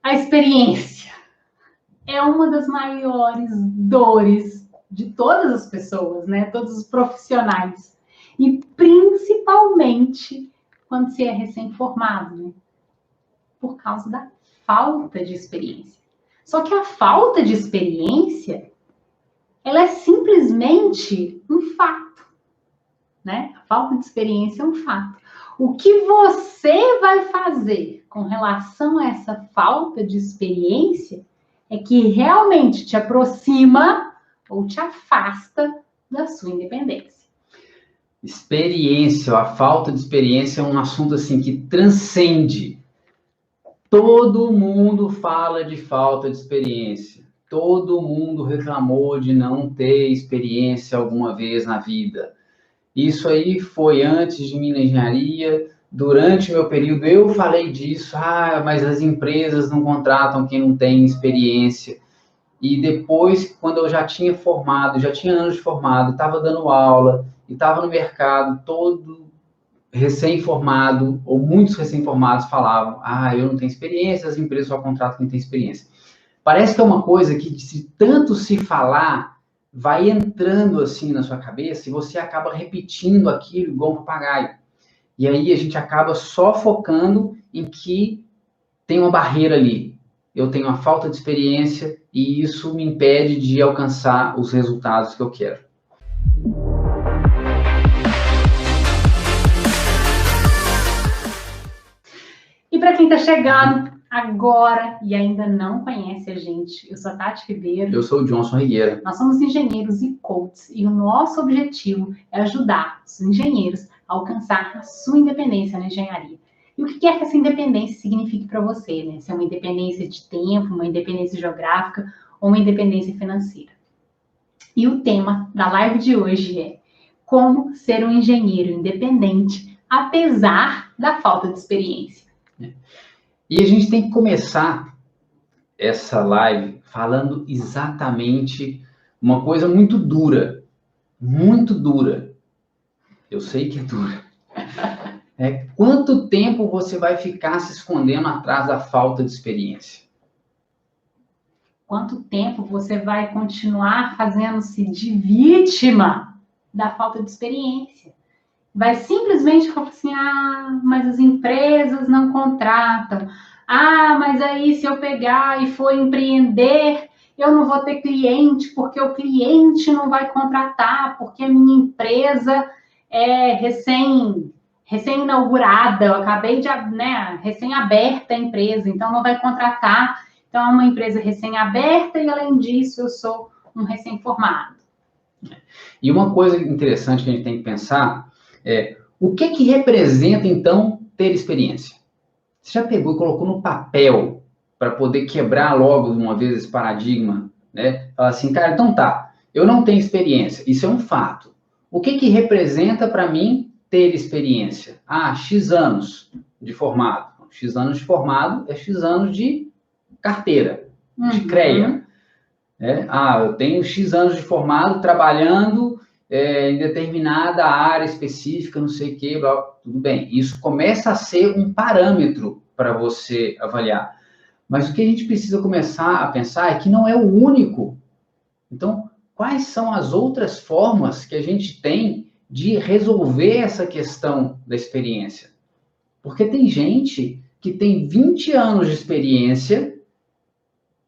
A experiência é uma das maiores dores de todas as pessoas, né? Todos os profissionais. E principalmente quando se é recém-formado, né? Por causa da falta de experiência. Só que a falta de experiência, ela é simplesmente um fato, né? A falta de experiência é um fato. O que você vai fazer com relação a essa falta de experiência é que realmente te aproxima ou te afasta da sua independência. Experiência, a falta de experiência é um assunto assim que transcende. Todo mundo fala de falta de experiência. Todo mundo reclamou de não ter experiência alguma vez na vida. Isso aí foi antes de mim na engenharia, durante meu período eu falei disso, mas as empresas não contratam quem não tem experiência. E depois, quando eu já tinha formado, já tinha anos de formado, estava dando aula, e estava no mercado, todo recém-formado, ou muitos recém-formados falavam, eu não tenho experiência, as empresas só contratam quem tem experiência. Parece que é uma coisa que, de tanto se falar, vai entrando assim na sua cabeça e você acaba repetindo aquilo igual um papagaio. E aí a gente acaba só focando em que tem uma barreira ali. Eu tenho uma falta de experiência e isso me impede de alcançar os resultados que eu quero. E para quem está chegando agora e ainda não conhece a gente, eu sou a Tati Ribeiro. Eu sou o Johnson Rigueira. Nós somos engenheiros e coaches e o nosso objetivo é ajudar os engenheiros a alcançar a sua independência na engenharia. E o que quer que essa independência signifique para você, né? Se é uma independência de tempo, uma independência geográfica ou uma independência financeira. E o tema da live de hoje é como ser um engenheiro independente apesar da falta de experiência. E a gente tem que começar essa live falando exatamente uma coisa muito dura. Muito dura. Eu sei que é dura. Quanto tempo você vai ficar se escondendo atrás da falta de experiência? Quanto tempo você vai continuar fazendo-se de vítima da falta de experiência? Vai simplesmente falar assim, mas as empresas não contratam. Mas aí se eu pegar e for empreender, eu não vou ter cliente, porque o cliente não vai contratar, porque a minha empresa é recém-inaugurada, eu acabei de, recém-aberta a empresa, então não vai contratar. Então é uma empresa recém-aberta e, além disso, eu sou um recém-formado. E uma coisa interessante que a gente tem que pensar o que representa, então, ter experiência? Você já pegou e colocou no papel para poder quebrar logo de uma vez esse paradigma, né? Fala assim, cara, então tá, eu não tenho experiência, isso é um fato. O que representa para mim ter experiência? X anos de formado. X anos de formado é X anos de carteira, de CREA. Eu tenho X anos de formado trabalhando em determinada área específica, não sei o que, tudo bem. Isso começa a ser um parâmetro para você avaliar. Mas o que a gente precisa começar a pensar é que não é o único. Então, quais são as outras formas que a gente tem de resolver essa questão da experiência? Porque tem gente que tem 20 anos de experiência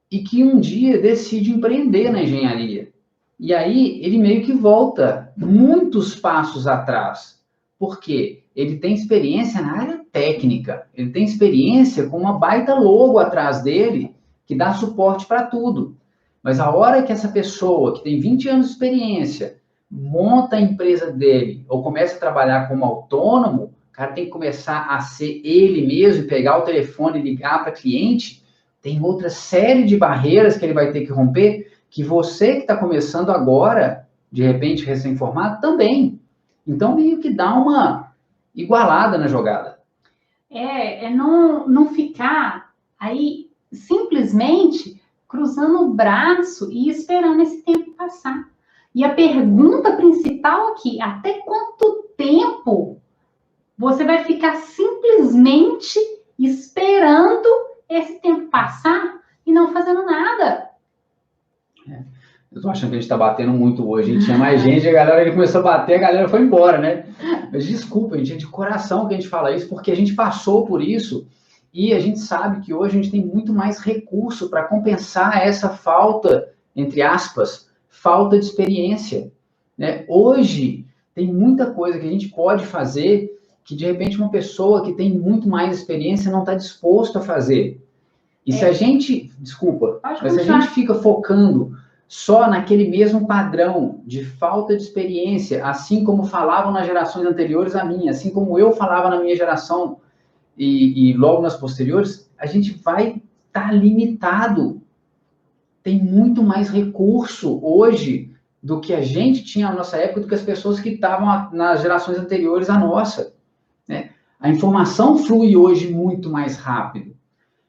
e que um dia decide empreender na engenharia. E aí ele meio que volta muitos passos atrás. Por quê? Ele tem experiência na área técnica, ele tem experiência com uma baita logo atrás dele que dá suporte para tudo. Mas a hora que essa pessoa que tem 20 anos de experiência monta a empresa dele ou começa a trabalhar como autônomo, o cara tem que começar a ser ele mesmo, pegar o telefone e ligar para cliente. Tem outra série de barreiras que ele vai ter que romper, que você que está começando agora, de repente recém-formado, também. Então, meio que dá uma igualada na jogada. Não ficar aí simplesmente cruzando o braço e esperando esse tempo passar. E a pergunta principal aqui, até quanto tempo você vai ficar simplesmente esperando esse tempo passar e não fazendo nada. Eu tô achando que a gente tá batendo muito hoje. A gente tinha mais gente, a galera começou a bater, a galera foi embora, né? Mas desculpa, gente, é de coração que a gente fala isso, porque a gente passou por isso e a gente sabe que hoje a gente tem muito mais recurso para compensar essa falta, entre aspas, falta de experiência, né? Hoje tem muita coisa que a gente pode fazer que, de repente, uma pessoa que tem muito mais experiência não está disposto a fazer. E se a gente, desculpa, mas se a gente fica focando só naquele mesmo padrão de falta de experiência, assim como falavam nas gerações anteriores à minha, assim como eu falava na minha geração e logo nas posteriores, a gente vai estar limitado. Tem muito mais recurso hoje do que a gente tinha na nossa época, do que as pessoas que estavam nas gerações anteriores à nossa, né? A informação flui hoje muito mais rápido.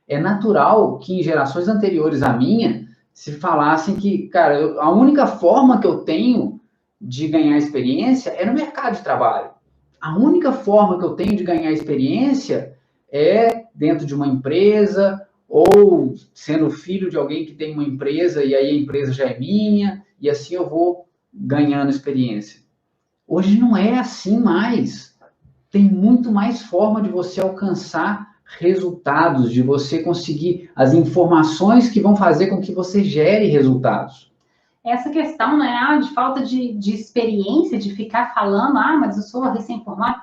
É natural que em gerações anteriores à minha se falassem que, cara, a única forma que eu tenho de ganhar experiência é no mercado de trabalho. A única forma que eu tenho de ganhar experiência é dentro de uma empresa ou sendo filho de alguém que tem uma empresa e aí a empresa já é minha e assim eu vou ganhando experiência. Hoje não é assim mais. Tem muito mais forma de você alcançar resultados, de você conseguir as informações que vão fazer com que você gere resultados. Essa questão, né, de falta de experiência, de ficar falando, mas eu sou recém-formado.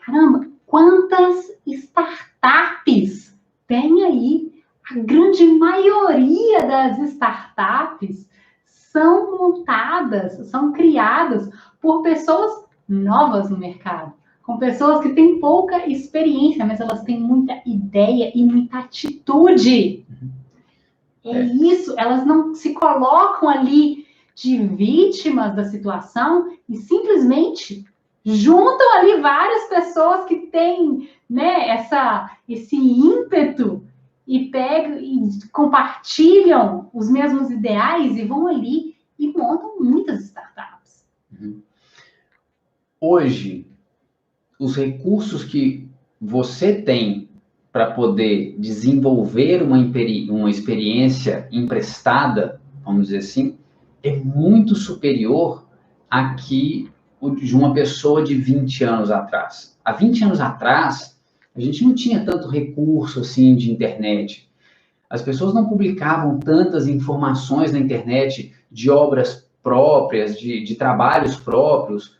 Caramba, quantas startups tem aí? A grande maioria das startups são montadas, são criadas por pessoas novas no mercado, com pessoas que têm pouca experiência, mas elas têm muita ideia e muita atitude. É isso, elas não se colocam ali de vítimas da situação e simplesmente juntam ali várias pessoas que têm, né, esse ímpeto e pegam e compartilham os mesmos ideais e vão ali e montam muitas startups. Hoje, os recursos que você tem para poder desenvolver uma experiência emprestada, vamos dizer assim, é muito superior a que de uma pessoa de 20 anos atrás. Há 20 anos atrás, a gente não tinha tanto recurso assim de internet. As pessoas não publicavam tantas informações na internet de obras próprias, de trabalhos próprios,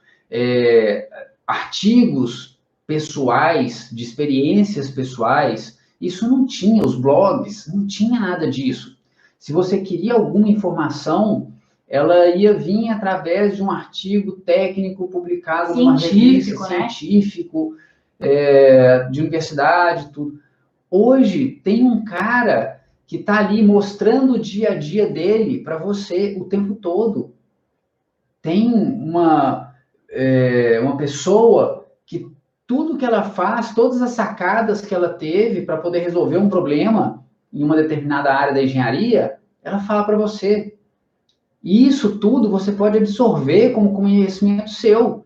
artigos pessoais, de experiências pessoais. Isso não tinha, os blogs, não tinha nada disso. Se você queria alguma informação, ela ia vir através de um artigo técnico publicado numa revista científico, de universidade, tudo. Hoje tem um cara que está ali mostrando o dia a dia dele para você o tempo todo. Tem uma pessoa que tudo que ela faz, todas as sacadas que ela teve para poder resolver um problema em uma determinada área da engenharia, ela fala para você. E isso tudo você pode absorver como conhecimento seu.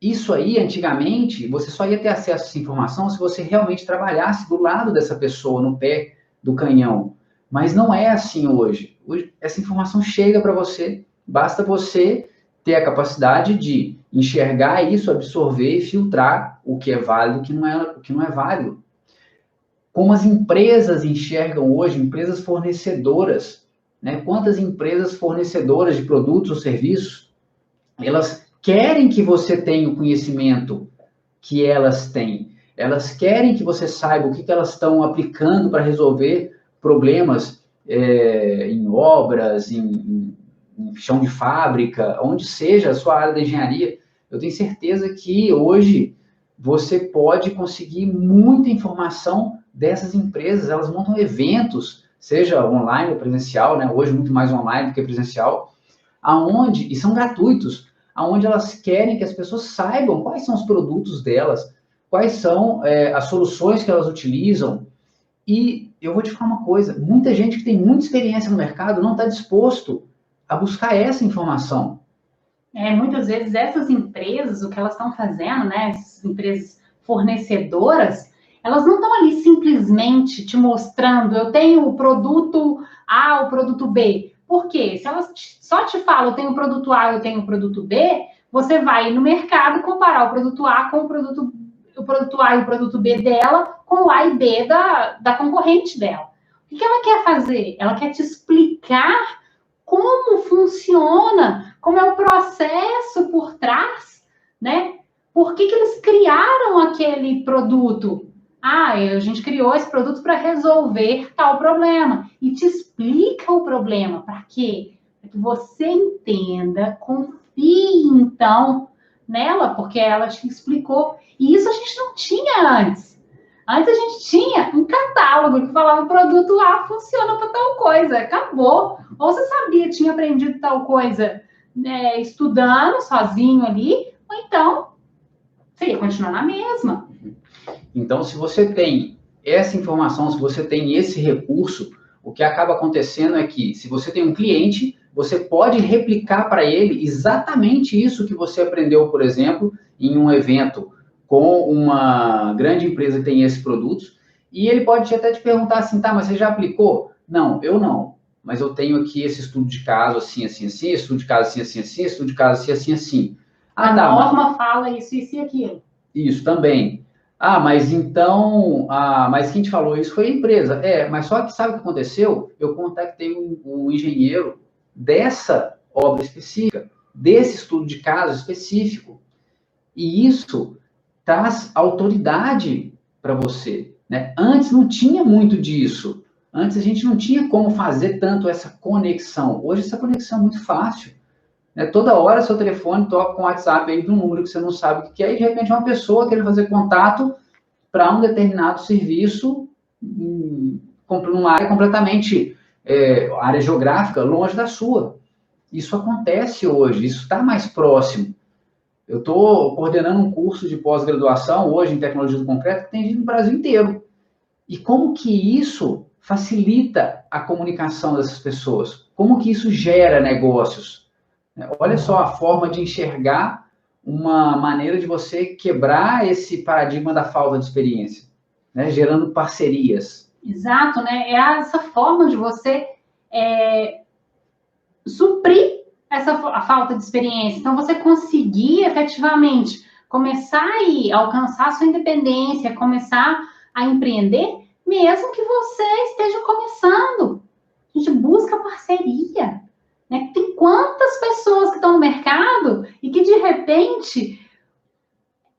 Isso aí, antigamente, você só ia ter acesso a essa informação se você realmente trabalhasse do lado dessa pessoa, no pé do canhão. Mas não é assim hoje. Hoje essa informação chega para você, basta você ter a capacidade de enxergar isso, absorver e filtrar o que é válido e o que não é válido. Como as empresas enxergam hoje, empresas fornecedoras, né? Quantas empresas fornecedoras de produtos ou serviços, elas querem que você tenha o conhecimento que elas têm. Elas querem que você saiba o que elas estão aplicando para resolver problemas em obras, em chão de fábrica, onde seja a sua área da engenharia. Eu tenho certeza que hoje você pode conseguir muita informação dessas empresas. Elas montam eventos, seja online ou presencial, né? Hoje muito mais online do que presencial, e são gratuitos, aonde elas querem que as pessoas saibam quais são os produtos delas, quais são as soluções que elas utilizam. E eu vou te falar uma coisa, muita gente que tem muita experiência no mercado não está disposto a buscar essa informação. Muitas vezes essas empresas, o que elas estão fazendo, né, essas empresas fornecedoras, Elas não estão ali simplesmente te mostrando, eu tenho o produto A, o produto B. Por quê? Se elas só te falam, eu tenho o produto A, eu tenho o produto B, você vai no mercado comparar o produto A com o produto A e o produto B dela com o A e B da concorrente dela. O que ela quer fazer? Ela quer te explicar como funciona, como é o processo por trás, né? Por que eles criaram aquele produto? Ah, a gente criou esse produto para resolver tal problema. E te explica o problema. Para quê? Para que você entenda, confie, então, nela, porque ela te explicou. E isso a gente não tinha antes. Antes a gente tinha um catálogo que falava o produto A funciona para tal coisa. Acabou. Ou você sabia, tinha aprendido tal coisa, né, estudando sozinho ali, ou então você ia continuar na mesma. Então, se você tem essa informação, se você tem esse recurso, o que acaba acontecendo é que, se você tem um cliente, você pode replicar para ele exatamente isso que você aprendeu, por exemplo, em um evento com uma grande empresa que tem esses produtos, e ele pode até te perguntar assim, tá, mas você já aplicou? Não, eu não, mas eu tenho aqui esse estudo de caso assim, assim, assim, estudo de caso assim, assim, assim, estudo de caso assim, assim, assim. A norma fala isso e aquilo. Isso também. Ah, mas então, mas quem te falou isso foi a empresa. Mas só que sabe o que aconteceu? Eu contactei um engenheiro dessa obra específica, desse estudo de caso específico. E isso traz autoridade para você, né? Antes não tinha muito disso. Antes a gente não tinha como fazer tanto essa conexão. Hoje essa conexão é muito fácil. Toda hora seu telefone toca com o WhatsApp aí de um número que você não sabe o que é, e de repente uma pessoa quer fazer contato para um determinado serviço numa área completamente, área geográfica, longe da sua. Isso acontece hoje, isso está mais próximo. Eu estou coordenando um curso de pós-graduação hoje em tecnologia do concreto que tem gente no Brasil inteiro. E como que isso facilita a comunicação dessas pessoas? Como que isso gera negócios? Olha só a forma de enxergar uma maneira de você quebrar esse paradigma da falta de experiência, né? Gerando parcerias. Exato, né? É essa forma de você suprir a falta de experiência. Então, você conseguir efetivamente começar a alcançar a sua independência, começar a empreender, mesmo que você esteja começando. A gente busca parceria. Né? Tem quantas pessoas que estão no mercado e que, de repente,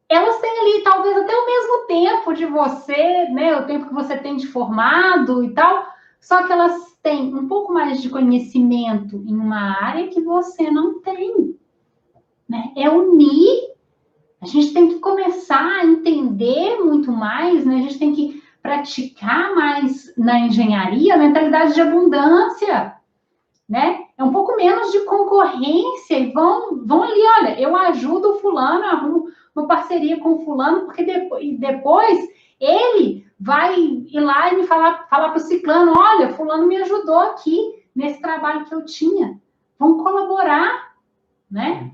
elas têm ali, talvez, até o mesmo tempo de você, né? O tempo que você tem de formado e tal, só que elas têm um pouco mais de conhecimento em uma área que você não tem. Né? É unir. A gente tem que começar a entender muito mais, né? A gente tem que praticar mais na engenharia a mentalidade de abundância. Né? É um pouco menos de concorrência e vão ali, olha, eu ajudo o fulano, arrumo uma parceria com o fulano, porque depois ele vai ir lá e me falar para o ciclano, olha, fulano me ajudou aqui nesse trabalho que eu tinha. Vamos colaborar, né?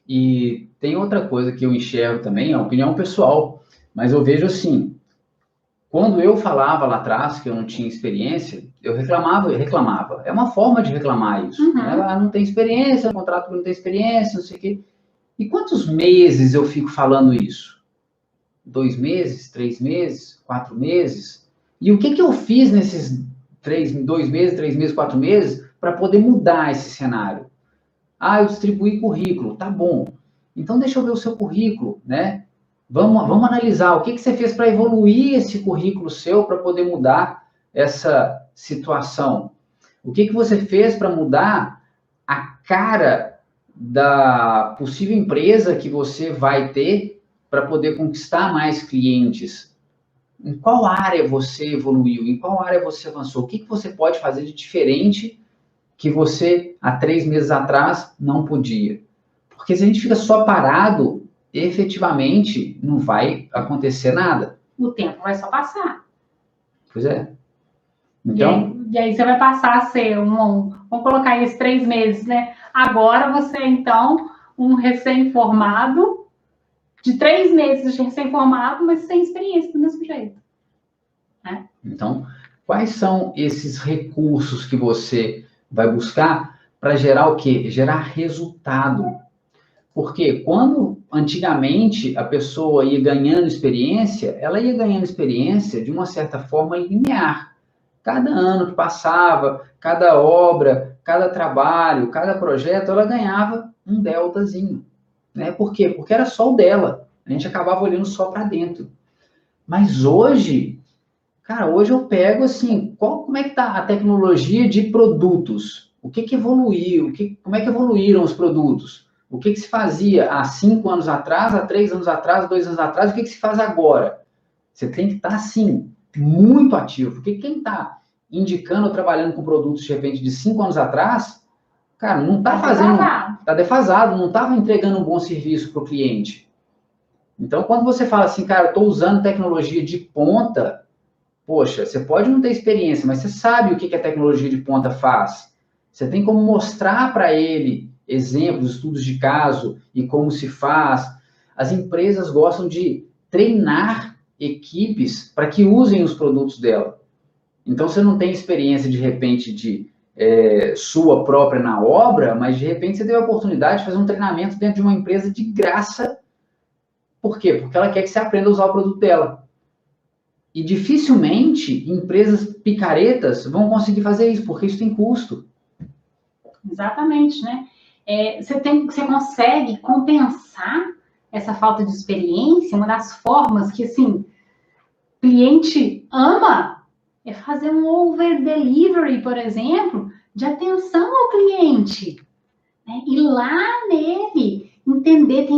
E tem outra coisa que eu enxergo também, é uma opinião pessoal, mas eu vejo assim, quando eu falava lá atrás que eu não tinha experiência, eu reclamava. É uma forma de reclamar isso. Uhum. Né? Não tem experiência, o contrato não tem experiência, não sei o quê. E quantos meses eu fico falando isso? 2 meses, 3 meses, 4 meses? E o que eu fiz nesses 2 meses, 3 meses, 4 meses para poder mudar esse cenário? Eu distribuí currículo, tá bom. Então deixa eu ver o seu currículo, né? Vamos analisar o que você fez para evoluir esse currículo seu para poder mudar essa situação. O que você fez para mudar a cara da possível empresa que você vai ter para poder conquistar mais clientes? Em qual área você evoluiu? Em qual área você avançou? O que você pode fazer de diferente que você, há 3 meses atrás, não podia? Porque se a gente fica só parado, efetivamente não vai acontecer nada. O tempo vai só passar. Pois é. Então, e aí você vai passar a ser vamos colocar aí esses 3 meses, né? Agora você, então, um recém-formado de 3 meses de recém-formado, mas sem experiência do mesmo jeito. Né? Então, quais são esses recursos que você vai buscar para gerar o quê? Gerar resultado. Porque quando antigamente a pessoa ia ganhando experiência, ela ia ganhando experiência de uma certa forma linear. Cada ano que passava, cada obra, cada trabalho, cada projeto, ela ganhava um deltazinho. Né? Por quê? Porque era só o dela. A gente acabava olhando só para dentro. Mas hoje, cara, hoje eu pego assim, como é que está a tecnologia de produtos? O que evoluiu? Como é que evoluíram os produtos? O que se fazia há 5 anos atrás, há 3 anos atrás, 2 anos atrás, o que se faz agora? Você tem que estar, assim, muito ativo. Porque quem está indicando ou trabalhando com produtos, de repente, de 5 anos atrás, cara, não está fazendo... Está defasado, não estava entregando um bom serviço para o cliente. Então, quando você fala assim, cara, eu estou usando tecnologia de ponta, poxa, você pode não ter experiência, mas você sabe o que a tecnologia de ponta faz. Você tem como mostrar para ele exemplos, estudos de caso e como se faz. As empresas gostam de treinar equipes para que usem os produtos dela. Então, você não tem experiência, de repente, de sua própria na obra, mas, de repente, você teve a oportunidade de fazer um treinamento dentro de uma empresa de graça. Por quê? Porque ela quer que você aprenda a usar o produto dela. E dificilmente empresas picaretas vão conseguir fazer isso, porque isso tem custo. Exatamente, né? Você consegue compensar essa falta de experiência. Uma das formas que, assim, o cliente ama é fazer um over-delivery, por exemplo, de atenção ao cliente. Né? Ir lá nele, entender,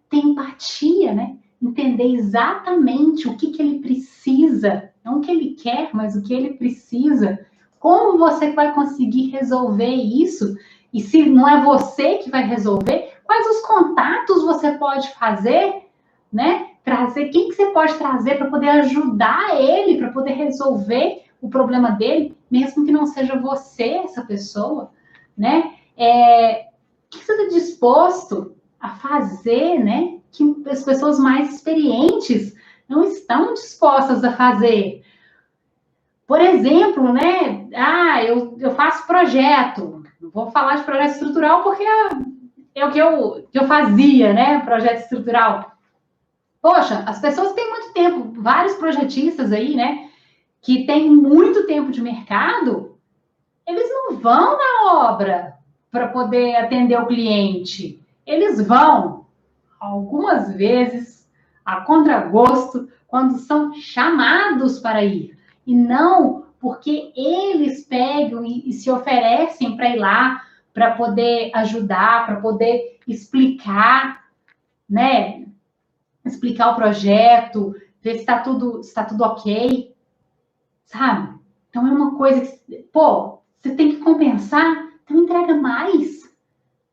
ter empatia, né? Entender exatamente o que ele precisa, não o que ele quer, mas o que ele precisa. Como você vai conseguir resolver isso? E se não é você que vai resolver, quais os contatos você pode fazer, né? Quem que você pode trazer para poder ajudar ele, para poder resolver o problema dele, mesmo que não seja você essa pessoa, né? O que você está disposto a fazer, né? Que as pessoas mais experientes não estão dispostas a fazer. Por exemplo, né? Eu faço projeto. Não vou falar de projeto estrutural porque é o que eu fazia, né? Projeto estrutural. Poxa, as pessoas têm muito tempo, vários projetistas aí, né? Que têm muito tempo de mercado, eles não vão na obra para poder atender o cliente. Eles vão, algumas vezes, a contragosto, quando são chamados para ir. E não porque eles pegam e se oferecem para ir lá, para poder ajudar, para poder explicar, né? Explicar o projeto, ver se está tudo ok, sabe? Então é uma coisa que, você tem que compensar, então entrega mais.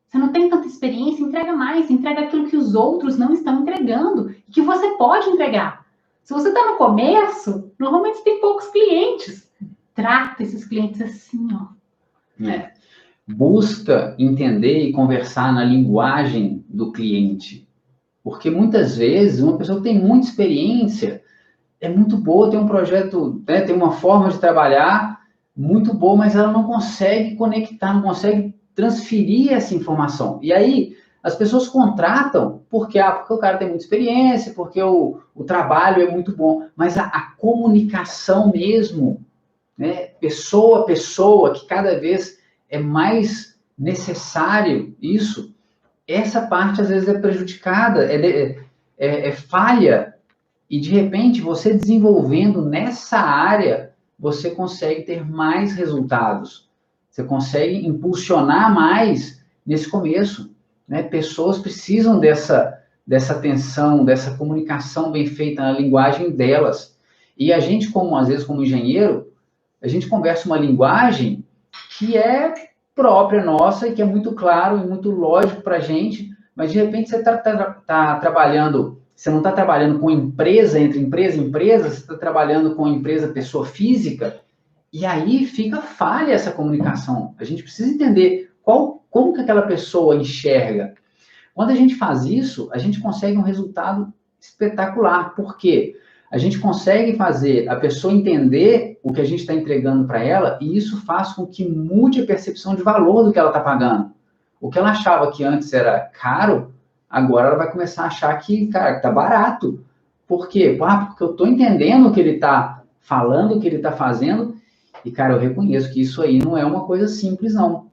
Você não tem tanta experiência, entrega mais, entrega aquilo que os outros não estão entregando e que você pode entregar. Se você está no começo, normalmente você tem poucos clientes. Trata esses clientes assim, ó. Busca entender e conversar na linguagem do cliente. Porque muitas vezes uma pessoa que tem muita experiência é muito boa, tem um projeto, né, tem uma forma de trabalhar muito boa, mas ela não consegue conectar, não consegue transferir essa informação. E aí as pessoas contratam porque o cara tem muita experiência, porque o trabalho é muito bom, mas a comunicação mesmo, né, pessoa a pessoa, que cada vez é mais necessário isso, essa parte às vezes é prejudicada, é falha, e de repente você desenvolvendo nessa área, você consegue ter mais resultados, você consegue impulsionar mais nesse começo, né? Pessoas precisam dessa atenção, dessa comunicação bem feita na linguagem delas, e a gente, às vezes como engenheiro, a gente conversa uma linguagem que é própria nossa e que é muito claro e muito lógico para a gente, mas de repente você está trabalhando, você não está trabalhando com empresa, entre empresa e empresa, você está trabalhando com empresa, pessoa física, e aí fica falha essa comunicação. A gente precisa entender como que aquela pessoa enxerga. Quando a gente faz isso, a gente consegue um resultado espetacular. Por quê? A gente consegue fazer a pessoa entender o que a gente está entregando para ela e isso faz com que mude a percepção de valor do que ela está pagando. O que ela achava que antes era caro, agora ela vai começar a achar que, cara, tá barato. Por quê? Porque eu estou entendendo o que ele está falando, o que ele está fazendo. E, cara, eu reconheço que isso aí não é uma coisa simples, não.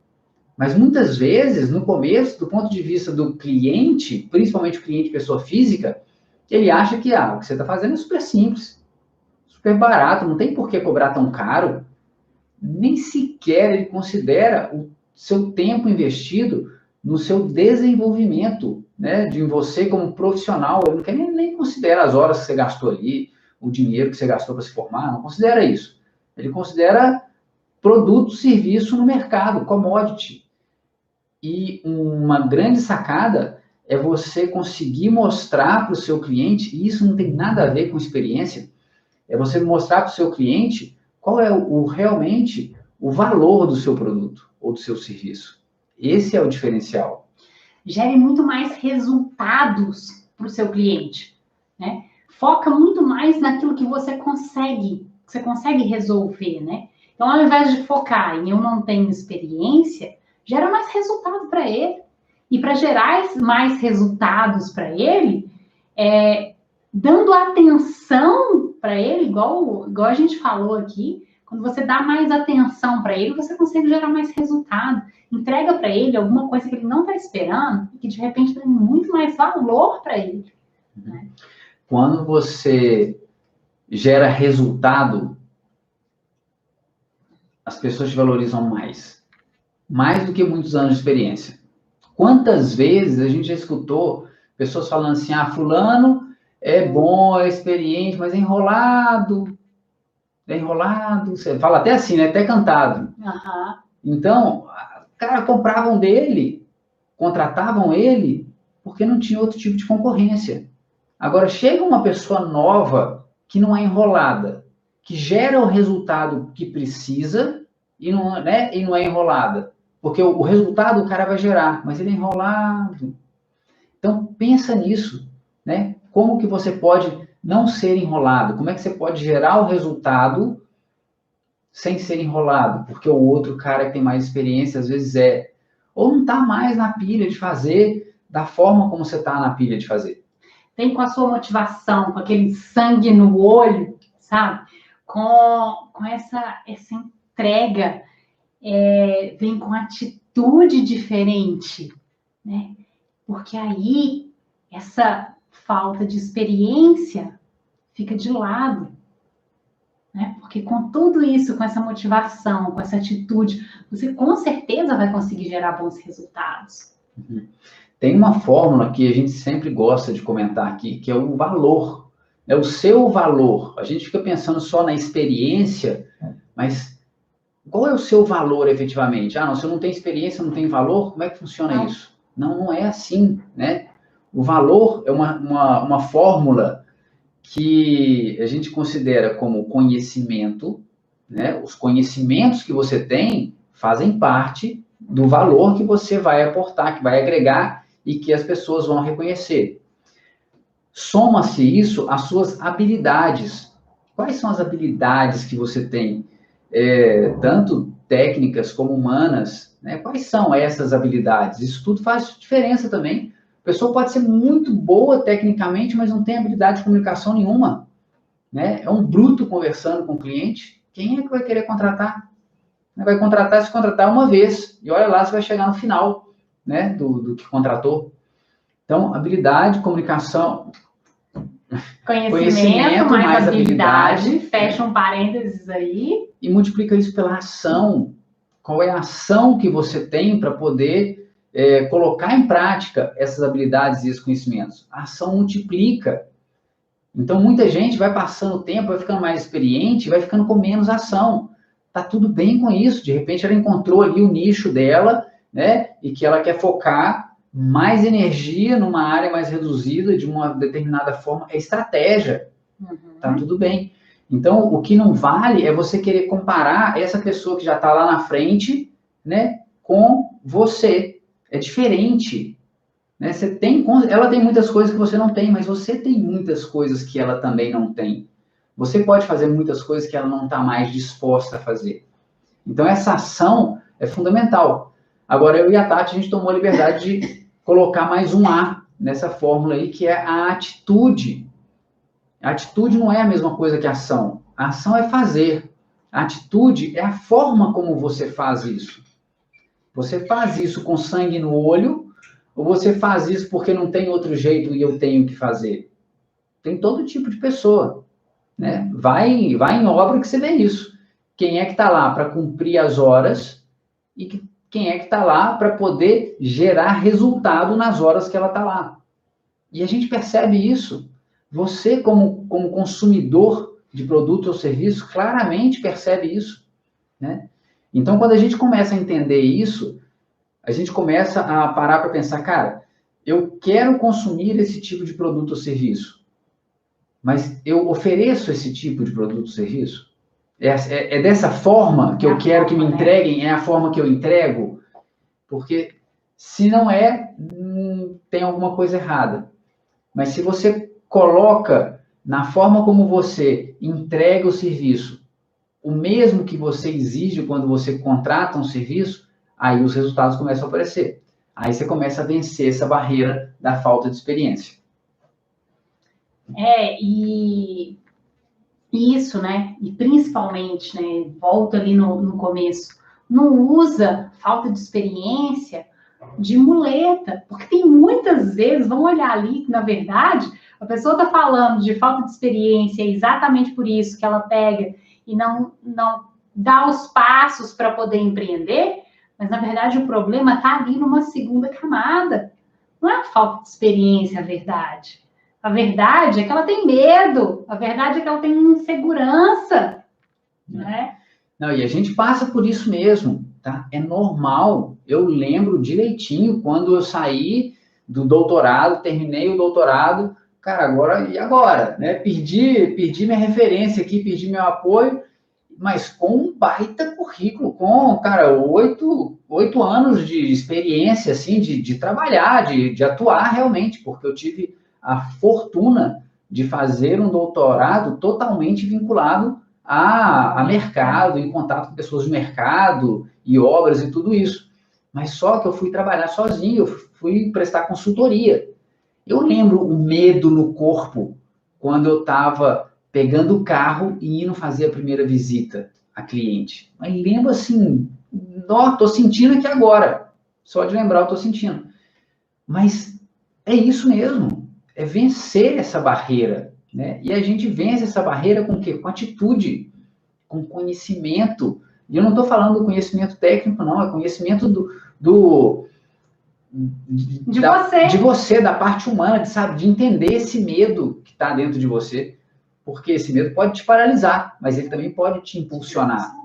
Mas muitas vezes, no começo, do ponto de vista do cliente, principalmente o cliente pessoa física, ele acha que o que você está fazendo é super simples, super barato, não tem por que cobrar tão caro. Nem sequer ele considera o seu tempo investido no seu desenvolvimento, né, de você como profissional. Ele não quer nem considera as horas que você gastou ali, o dinheiro que você gastou para se formar, não considera isso. Ele considera produto, serviço no mercado, commodity. E uma grande sacada é você conseguir mostrar para o seu cliente, e isso não tem nada a ver com experiência, é você mostrar para o seu cliente qual é realmente o valor do seu produto ou do seu serviço. Esse é o diferencial. Gere muito mais resultados para o seu cliente, né? Foca muito mais naquilo que você consegue resolver, né? Então, ao invés de focar em eu não tenho experiência, gera mais resultado para ele. E para gerar mais resultados para ele, dando atenção para ele, igual a gente falou aqui, quando você dá mais atenção para ele, você consegue gerar mais resultado. Entrega para ele alguma coisa que ele não está esperando e que de repente dá muito mais valor para ele. Né? Quando você gera resultado, as pessoas te valorizam mais do que muitos anos de experiência. Quantas vezes a gente já escutou pessoas falando assim, fulano é bom, é experiente, mas é enrolado. Você fala até assim, né? Até cantado. Uhum. Então, cara, compravam dele, contratavam ele, porque não tinha outro tipo de concorrência. Agora, chega uma pessoa nova, que não é enrolada, que gera o resultado que precisa e não é enrolada. Porque o resultado o cara vai gerar, mas ele é enrolado. Então, pensa nisso, né? Como que você pode não ser enrolado? Como é que você pode gerar o resultado sem ser enrolado? Porque o outro cara que tem mais experiência, às vezes ou não está mais na pilha de fazer da forma como você está na pilha de fazer. Vem com a sua motivação, com aquele sangue no olho, sabe? Com essa entrega, vem com atitude diferente, né? Porque aí essa falta de experiência fica de lado, né? Porque com tudo isso, com essa motivação, com essa atitude, você com certeza vai conseguir gerar bons resultados. Uhum. Tem uma fórmula que a gente sempre gosta de comentar aqui, que é o valor. É o seu valor. A gente fica pensando só na experiência, mas qual é o seu valor efetivamente? Não, se eu não tenho experiência, não tenho valor, como é que funciona isso? Não é assim, né? O valor é uma fórmula que a gente considera como conhecimento, né? Os conhecimentos que você tem fazem parte do valor que você vai aportar, que vai agregar e que as pessoas vão reconhecer. Soma-se isso às suas habilidades. Quais são as habilidades que você tem? Tanto técnicas como humanas, né? Quais são essas habilidades? Isso tudo faz diferença também. A pessoa pode ser muito boa tecnicamente, mas não tem habilidade de comunicação nenhuma, né? É um bruto conversando com o cliente. Quem é que vai querer contratar? Vai contratar se contratar uma vez. E olha lá, você vai chegar no final, né, do que contratou. Então, habilidade, comunicação... Conhecimento mais habilidade, fecha um parênteses aí. E multiplica isso pela ação. Qual é a ação que você tem para poder colocar em prática essas habilidades e esses conhecimentos? A ação multiplica. Então, muita gente vai passando o tempo, vai ficando mais experiente, vai ficando com menos ação. Tá tudo bem com isso. De repente, ela encontrou ali o nicho dela, né? E que ela quer focar mais energia numa área mais reduzida, de uma determinada forma, é estratégia. Tá tudo bem. Então, o que não vale é você querer comparar essa pessoa que já está lá na frente, né, com você. É diferente. né? Ela tem muitas coisas que você não tem, mas você tem muitas coisas que ela também não tem. Você pode fazer muitas coisas que ela não está mais disposta a fazer. Então, essa ação é fundamental. Agora, eu e a Tati, a gente tomou a liberdade de colocar mais um A nessa fórmula aí, que é a atitude. A atitude não é a mesma coisa que a ação. A ação é fazer. A atitude é a forma como você faz isso. Você faz isso com sangue no olho, ou você faz isso porque não tem outro jeito e eu tenho que fazer? Tem todo tipo de pessoa, né? Vai em obra que você vê isso. Quem é que está lá para cumprir as horas e quem é que está lá para poder gerar resultado nas horas que ela está lá. E a gente percebe isso. Você, como consumidor de produto ou serviço, claramente percebe isso, né? Então, quando a gente começa a entender isso, a gente começa a parar para pensar, cara, eu quero consumir esse tipo de produto ou serviço, mas eu ofereço esse tipo de produto ou serviço? É dessa forma que eu quero que me entreguem? É a forma que eu entrego? Porque se não é, tem alguma coisa errada. Mas se você coloca na forma como você entrega o serviço o mesmo que você exige quando você contrata um serviço, aí os resultados começam a aparecer. Aí você começa a vencer essa barreira da falta de experiência. E isso, né? E principalmente, né? Volto ali no começo, não usa falta de experiência de muleta, porque tem muitas vezes, vamos olhar ali, que na verdade, a pessoa está falando de falta de experiência, exatamente por isso que ela pega e não dá os passos para poder empreender, mas na verdade o problema está ali numa segunda camada. Não é a falta de experiência, a verdade. A verdade é que ela tem medo, a verdade é que ela tem insegurança, né? Não, e a gente passa por isso mesmo, tá? É normal. Eu lembro direitinho quando eu saí do doutorado, terminei o doutorado, cara, e agora, né? Perdi minha referência aqui, perdi meu apoio, mas com um baita currículo, com, cara, 8 anos de experiência, assim, de trabalhar, de atuar realmente, porque eu tive a fortuna de fazer um doutorado totalmente vinculado a mercado, em contato com pessoas de mercado e obras e tudo isso. Mas só que eu fui trabalhar sozinho, eu fui prestar consultoria. Eu lembro o medo no corpo quando eu estava pegando o carro e indo fazer a primeira visita a cliente. Mas lembro assim, estou sentindo aqui agora. Só de lembrar eu estou sentindo. Mas é isso mesmo, é vencer essa barreira, né? E a gente vence essa barreira com o quê? Com atitude, com conhecimento. E eu não estou falando do conhecimento técnico, não, é conhecimento de você, da parte humana, de entender esse medo que está dentro de você, porque esse medo pode te paralisar, mas ele também pode te impulsionar.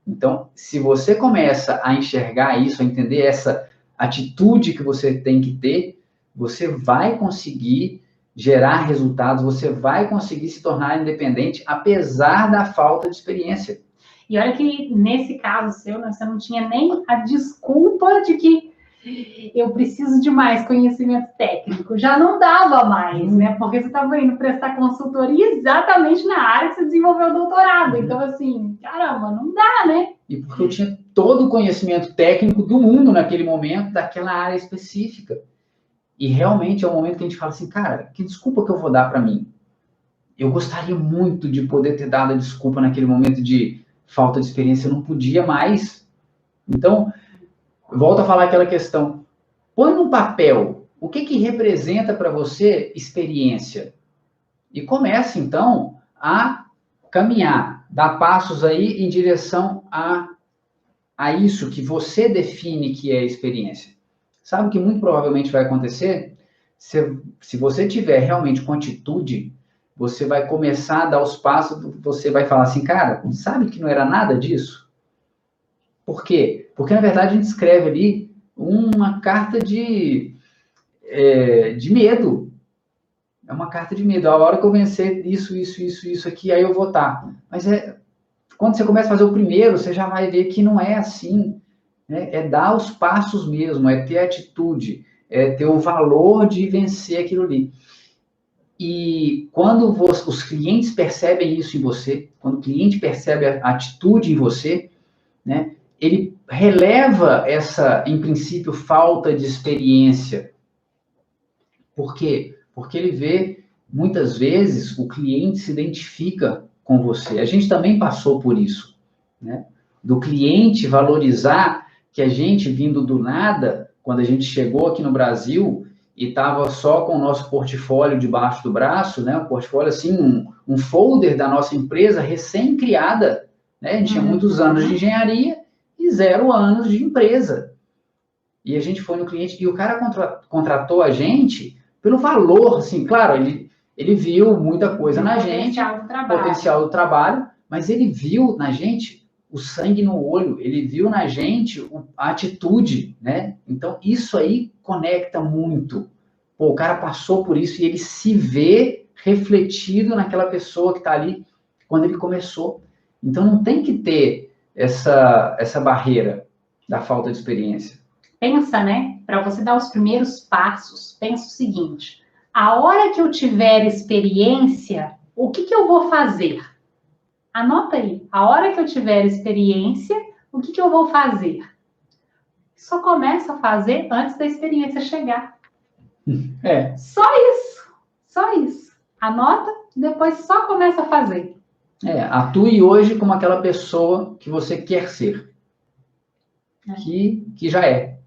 Então, se você começa a enxergar isso, a entender essa atitude que você tem que ter, você vai conseguir gerar resultados, você vai conseguir se tornar independente, apesar da falta de experiência. E olha que, nesse caso seu, você não tinha nem a desculpa de que eu preciso de mais conhecimento técnico. Já não dava mais, né? Porque você estava indo prestar consultoria exatamente na área que você desenvolveu o doutorado. Então, assim, caramba, não dá, né? E porque eu tinha todo o conhecimento técnico do mundo naquele momento, daquela área específica. E realmente é um momento que a gente fala assim, cara, que desculpa que eu vou dar para mim? Eu gostaria muito de poder ter dado a desculpa naquele momento de falta de experiência, eu não podia mais. Então, volto a falar aquela questão. Põe no papel o que representa para você experiência. E comece, então, a caminhar, dar passos aí em direção a isso que você define que é experiência. Sabe o que muito provavelmente vai acontecer? Se você tiver realmente com atitude, você vai começar a dar os passos, você vai falar assim, cara, sabe que não era nada disso? Por quê? Porque, na verdade, a gente escreve ali uma carta de medo. É uma carta de medo. A hora que eu vencer isso aqui, aí eu vou estar. Mas quando você começa a fazer o primeiro, você já vai ver que não é assim. Né? É dar os passos mesmo, é ter atitude, ter o valor de vencer aquilo ali. E quando os clientes percebem isso em você, quando o cliente percebe a atitude em você, né, ele releva essa, em princípio, falta de experiência. Por quê? Porque ele vê, muitas vezes, o cliente se identifica com você. A gente também passou por isso, né? Do cliente valorizar que a gente, vindo do nada, quando a gente chegou aqui no Brasil e estava só com o nosso portfólio debaixo do braço, né? Um portfólio, assim, um folder da nossa empresa recém-criada, né? A gente tinha muitos anos de engenharia e 0 anos de empresa. E a gente foi no cliente e o cara contratou a gente pelo valor, assim, claro, ele viu muita coisa na gente, potencial do trabalho, mas ele viu na gente o sangue no olho, ele viu na gente a atitude, né? Então, isso aí conecta muito. Pô, o cara passou por isso e ele se vê refletido naquela pessoa que está ali quando ele começou. Então, não tem que ter essa barreira da falta de experiência. Pensa, né? Para você dar os primeiros passos, pensa o seguinte: a hora que eu tiver experiência, o que eu vou fazer? Anota aí. A hora que eu tiver experiência, o que eu vou fazer? Só começa a fazer antes da experiência chegar. Só isso. Só isso. Anota, depois só começa a fazer. Atue hoje como aquela pessoa que você quer ser. Que já é.